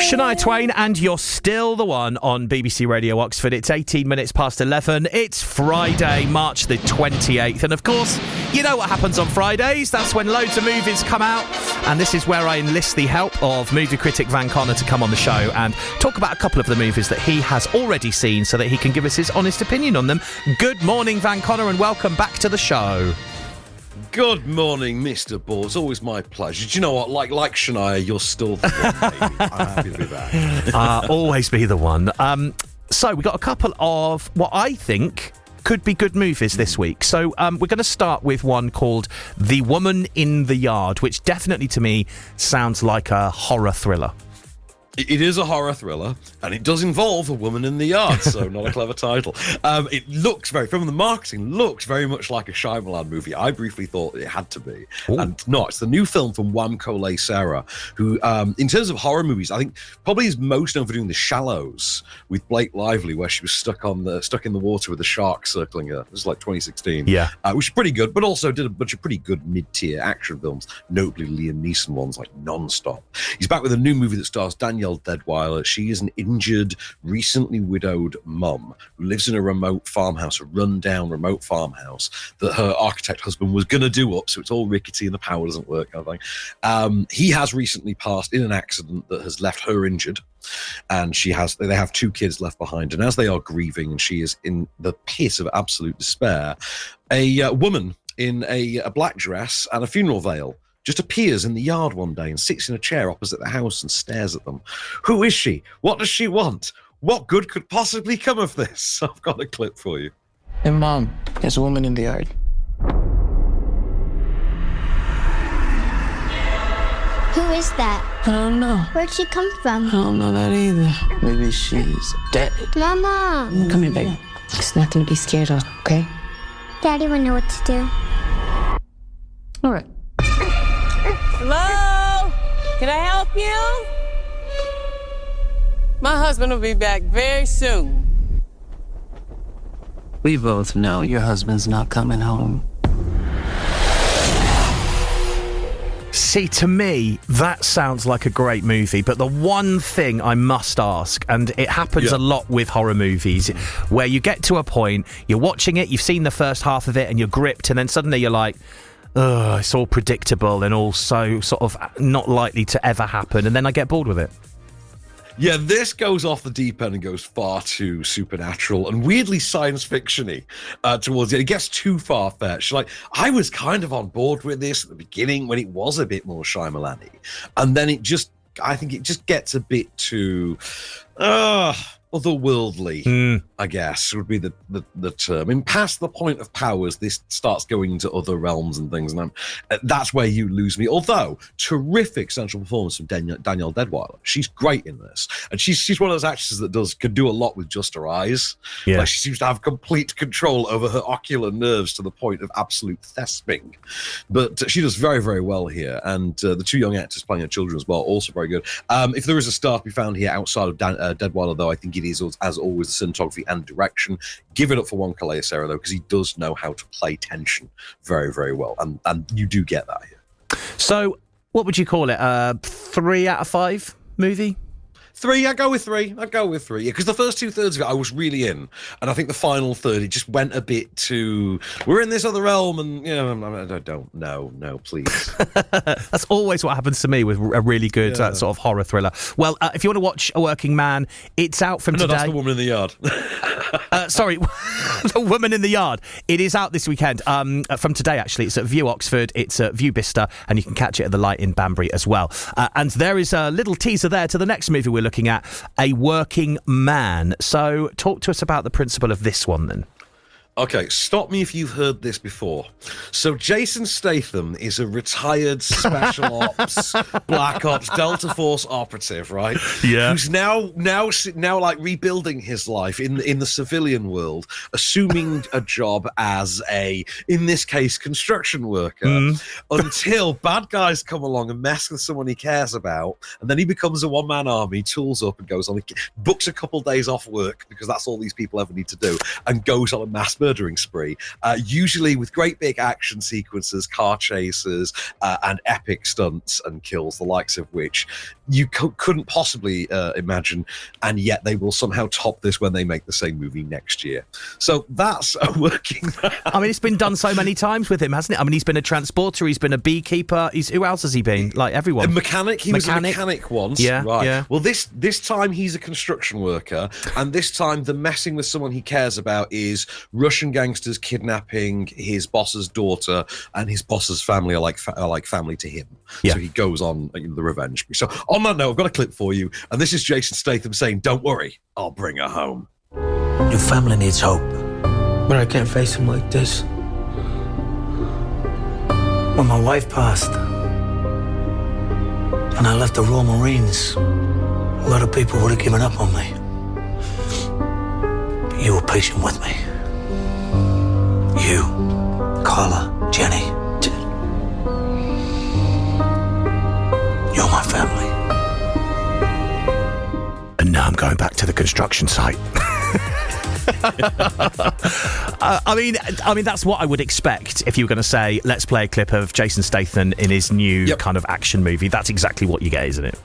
Shania Twain, and You're Still the One on BBC Radio Oxford. It's 18 minutes past 11. It's Friday, March the 28th. And of course, you know what happens on Fridays. That's when loads of movies come out. And this is where I enlist the help of movie critic Van Connor to come on the show and talk about a couple of the movies that he has already seen so that he can give us his honest opinion on them. Good morning, Van Connor, and welcome back to the show. Good morning, Mr. Ball. It's always my pleasure. Do you know what? Like Shania, you're still the one, baby. I'm happy to be back. Always be the one. So we got a couple of what I think could be good movies this week. So we're going to start with one called The Woman in the Yard, which definitely to me sounds like a horror thriller. It is a horror thriller, and it does involve a woman in the yard, so not a clever title. It looks from the marketing, looks very much like a Shyamalan movie. I briefly thought it had to be. Ooh. And no, it's the new film from Wamko Sarah, who, in terms of horror movies, I think probably is most known for doing The Shallows with Blake Lively, where she was stuck in the water with a shark circling her. It was like 2016. Yeah. Which is pretty good, but also did a bunch of pretty good mid-tier action films, notably Liam Neeson ones like Non-Stop. He's back with a new movie that stars Danielle Deadwyler. She is an injured, recently widowed mum who lives in a remote farmhouse, a run-down remote farmhouse that her architect husband was going to do up, so it's all rickety and the power doesn't work, kind of thing. He has recently passed in an accident that has left her injured, and they have two kids left behind, and as they are grieving and she is in the pit of absolute despair, a woman in a black dress and a funeral veil just appears in the yard one day and sits in a chair opposite the house and stares at them. Who is she? What does she want? What good could possibly come of this? I've got a clip for you. Hey, Mom, there's a woman in the yard. Who is that? I don't know. Where'd she come from? I don't know that either. Maybe she's dead. Mama! Come here, baby. It's nothing to be scared of, okay? Daddy will know what to do. All right. Hello? Can I help you? My husband will be back very soon. We both know your husband's not coming home. See, to me, that sounds like a great movie, but the one thing I must ask, and it happens a lot with horror movies, where you get to a point, you're watching it, you've seen the first half of it, and you're gripped, and then suddenly you're like, ugh, it's all predictable and also sort of not likely to ever happen, and then I get bored with it. Yeah, this goes off the deep end and goes far too supernatural and weirdly science fiction-y towards it. It gets too far-fetched. Like, I was kind of on board with this at the beginning when it was a bit more Shyamalan-y, and then I think it just gets a bit too otherworldly, I guess, would be the term. I mean, past the point of powers, this starts going into other realms and things, and that's where you lose me. Although, terrific central performance from Danielle Deadwyler. She's great in this, and she's one of those actresses that can do a lot with just her eyes. Yeah. Like, she seems to have complete control over her ocular nerves to the point of absolute thesping. But she does very, very well here, and the two young actors playing her children as well, also very good. If there is a star to be found here outside of Deadwyler, though, I think it is, as always, the cinematography and direction. Give it up for Wamko Sarah, though, because he does know how to play tension very, very well, and you do get that here. So, what would you call it? 3 out of 5 movie? 3, I go with 3. Yeah, because the first 2/3 of it I was really in, and I think the final third, it just went a bit too, we're in this other realm, and no, please. That's always what happens to me with a really good sort of horror thriller. Well, if you want to watch A Working Man, it's out from today. No, that's The Woman in the Yard. Sorry, The Woman in the Yard. It is out this weekend. From today, actually. It's at View Oxford, it's at View Bicester, and you can catch it at the Light in Banbury as well. And there is a little teaser there to the next movie we're looking at, A Working Man. So talk to us about the principle of this one then. Okay, stop me if you've heard this before. So Jason Statham is a retired special ops, black ops, Delta Force operative, right? Yeah. Who's now like rebuilding his life in the civilian world, assuming a job as in this case, construction worker, until bad guys come along and mess with someone he cares about, and then he becomes a one-man army, tools up and goes on, books a couple days off work because that's all these people ever need to do, and goes on a mass murder murdering spree, usually with great big action sequences, car chases, and epic stunts and kills, the likes of which you couldn't possibly imagine, and yet they will somehow top this when they make the same movie next year. So that's a working. I mean, it's been done so many times with him, hasn't it? I mean, he's been a transporter, he's been a beekeeper. Who else has he been? Like everyone. A mechanic. He was a mechanic once. Yeah, right. yeah. Well, this time he's a construction worker, and this time the messing with someone he cares about is Russian gangsters kidnapping his boss's daughter, and his boss's family are like family to him. Yeah. So he goes on the revenge spree. So on that note, I've got a clip for you, and this is Jason Statham saying, "Don't worry, I'll bring her home." Your family needs hope. But I can't face him like this. When my wife passed, and I left the Royal Marines, a lot of people would have given up on me. But you were patient with me. You, Carla, Jenny. You're my family. And now I'm going back to the construction site. I mean, that's what I would expect if you were going to say, let's play a clip of Jason Statham in his new kind of action movie. That's exactly what you get, isn't it?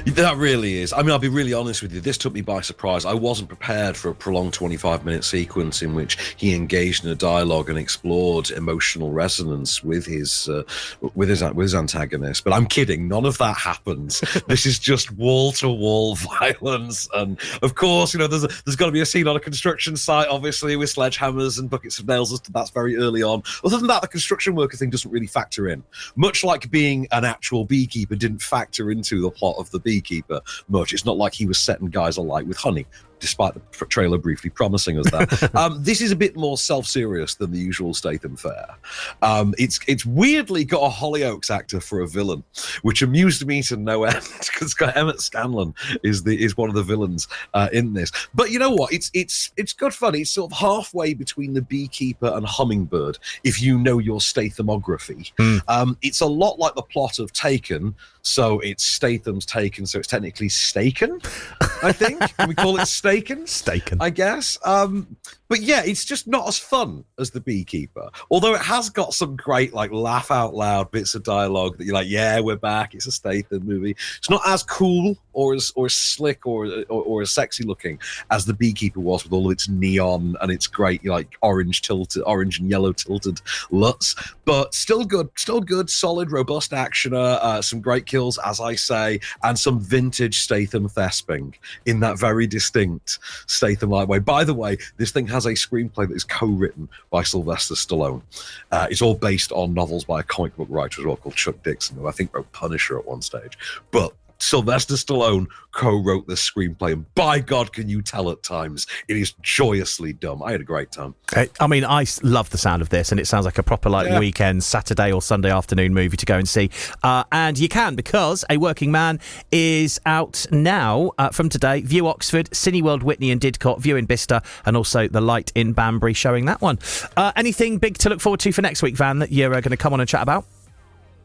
That really is. I mean, I'll be really honest with you. This took me by surprise. I wasn't prepared for a prolonged 25-minute sequence in which he engaged in a dialogue and explored emotional resonance with his antagonist. But I'm kidding. None of that happens. This is just wall-to-wall violence. And of course, there's got to be a scene on a construction site, obviously, with sledgehammers and buckets of nails. That's very early on. Other than that, the construction worker thing doesn't really factor in. Much like being an actual beekeeper didn't factor into the plot of the beekeeper much. It's not like he was setting guys alight with honey, despite the trailer briefly promising us that. This is a bit more self-serious than the usual Statham fare. It's weirdly got a Hollyoaks actor for a villain, which amused me to no end, because Emmett Scanlon is one of the villains in this. But you know what? It's good fun. It's sort of halfway between the beekeeper and Hummingbird, if you know your Stathamography. It's a lot like the plot of Taken. So it's Statham's Taken, so it's technically Staken, I think. Can we call it Staken? Staken, I guess. But yeah, it's just not as fun as The Beekeeper. Although it has got some great, like, laugh out loud bits of dialogue that you're like, yeah, we're back. It's a Statham movie. It's not as cool or as slick or as sexy looking as The Beekeeper was, with all of its neon and its great, like, orange and yellow tilted LUTs. But still good, solid, robust actioner, some great kills, as I say, and some vintage Statham thesping in that very distinct Statham-like way. By the way, this thing has a screenplay that is co-written by Sylvester Stallone. It's all based on novels by a comic book writer as well called Chuck Dixon, who I think wrote Punisher at one stage. But Sylvester Stallone co-wrote this screenplay, and by God, can you tell at times it is joyously dumb. I had a great time. I mean, I love the sound of this, and it sounds like a proper weekend, Saturday or Sunday afternoon movie to go and see. And you can, because A Working Man is out now from today. View Oxford, Cineworld Witney and Didcot, View in Bicester, and also The Light in Banbury showing that one. Anything big to look forward to for next week, Van, that you're going to come on and chat about?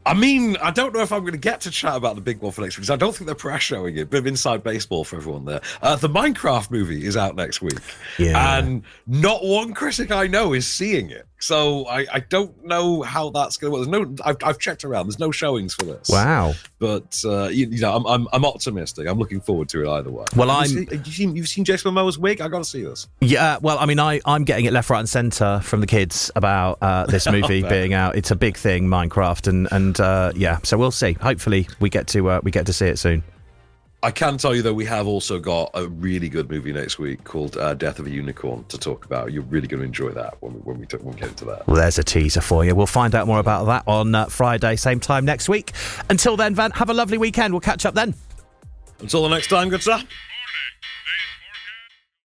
I mean, I don't know if I'm going to get to chat about the big one for next week, because I don't think they're press showing it. Bit of inside baseball for everyone there. The Minecraft movie is out next week. Yeah. And not one critic I know is seeing it. So I don't know how that's going to work. I've checked around. There's no showings for this. Wow. But I'm optimistic. I'm looking forward to it either way. Well, you've seen Jason Momoa's wig? I got to see this. Yeah. Well, I mean, I'm getting it left, right, and centre from the kids about this movie being out. It's a big thing, Minecraft, and yeah. So we'll see. Hopefully, we get to see it soon. I can tell you, though, we have also got a really good movie next week called Death of a Unicorn to talk about. You're really going to enjoy that when we get into that. Well, there's a teaser for you. We'll find out more about that on Friday, same time next week. Until then, Van, have a lovely weekend. We'll catch up then. Until the next time, good sir.